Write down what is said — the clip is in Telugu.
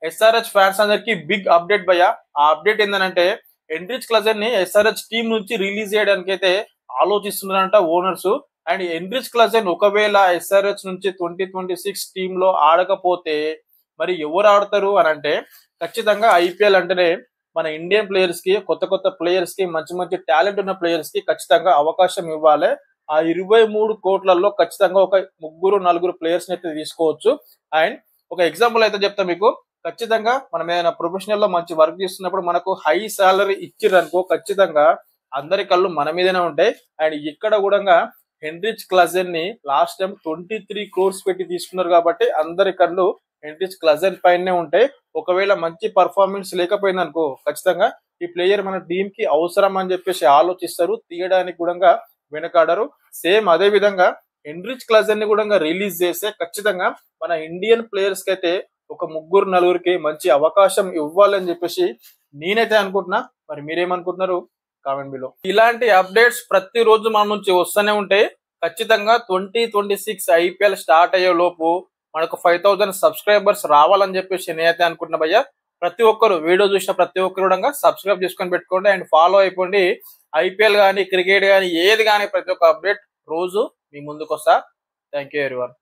ఎస్ఆర్హెచ్ ఫ్యాన్స్ అందరికి బిగ్ అప్డేట్ భయ్య. ఆ అప్డేట్ ఏంటంటే ఎండ్రిచ్ క్లజర్ ని ఎస్ఆర్హెచ్ టీం నుంచి రిలీజ్ చేయడానికి అయితే ఆలోచిస్తున్నారంట ఓనర్స్. అండ్ ఎండ్రిచ్ క్లజర్ ఒకవేళ ఎస్ఆర్హెచ్ నుంచి 2026 టీమ్ లో ఆడకపోతే మరి ఎవరు ఆడతారు అని అంటే ఖచ్చితంగా ఐపీఎల్ అంటేనే మన ఇండియన్ ప్లేయర్స్ కి, కొత్త కొత్త ప్లేయర్స్ కి, మంచి మంచి టాలెంట్ ఉన్న ప్లేయర్స్ కి ఖచ్చితంగా అవకాశం ఇవ్వాలి. ఆ 23 కోట్లలో ఖచ్చితంగా ఒక ముగ్గురు నలుగురు ప్లేయర్స్ ని అయితే తీసుకోవచ్చు. అండ్ ఒక ఎగ్జాంపుల్ అయితే చెప్తా మీకు. ఖచ్చితంగా మనం ఏదైనా ప్రొఫెషనల్ లో మంచి వర్క్ చేస్తున్నప్పుడు మనకు హై సాలరీ ఇచ్చిరనుకో ఖచ్చితంగా అందరి కళ్ళు మన మీదనే ఉంటాయి. అండ్ ఇక్కడ కూడా హెన్రిచ్ క్లజర్ ని లాస్ట్ టైం 23 crores పెట్టి తీసుకున్నారు కాబట్టి అందరి కళ్ళు హెన్రిచ్ క్లజర్ పైనే ఉంటాయి. ఒకవేళ మంచి పర్ఫార్మెన్స్ లేకపోయింది అనుకో ఖచ్చితంగా ఈ ప్లేయర్ మన టీం కి అవసరం అని చెప్పేసి ఆలోచిస్తారు, తీయడానికి కూడా వెనకాడరు. సేమ్ అదే విధంగా హెన్రిచ్ క్లజర్ ని కూడా రిలీజ్ చేస్తే ఖచ్చితంగా మన ఇండియన్ ప్లేయర్స్ కి అయితే ఒక ముగ్గురు నలుగురికి మంచి అవకాశం ఇవ్వాలని చెప్పేసి నేనైతే అనుకుంటున్నా. మరి మీరేమనుకుంటున్నారు కామెంట్ బిలో. ఇలాంటి అప్డేట్స్ ప్రతిరోజు మన నుంచి వస్తూనే ఉంటాయి. ఖచ్చితంగా 2026 ఐపీఎల్ స్టార్ట్ అయ్యే లోపు మనకు 5,000 సబ్స్క్రైబర్స్ రావాలని చెప్పేసి నేనైతే అనుకుంటున్నా భయ్య. ప్రతి ఒక్కరు వీడియో చూసిన ప్రతి ఒక్కరు కూడా సబ్స్క్రైబ్ చేసుకొని పెట్టుకోండి అండ్ ఫాలో అయిపోండి. ఐపీఎల్ కానీ, క్రికెట్ కానీ, ఏది కానీ ప్రతి ఒక్క అప్డేట్ రోజు మీ ముందుకు వస్తా. Thank you everyone.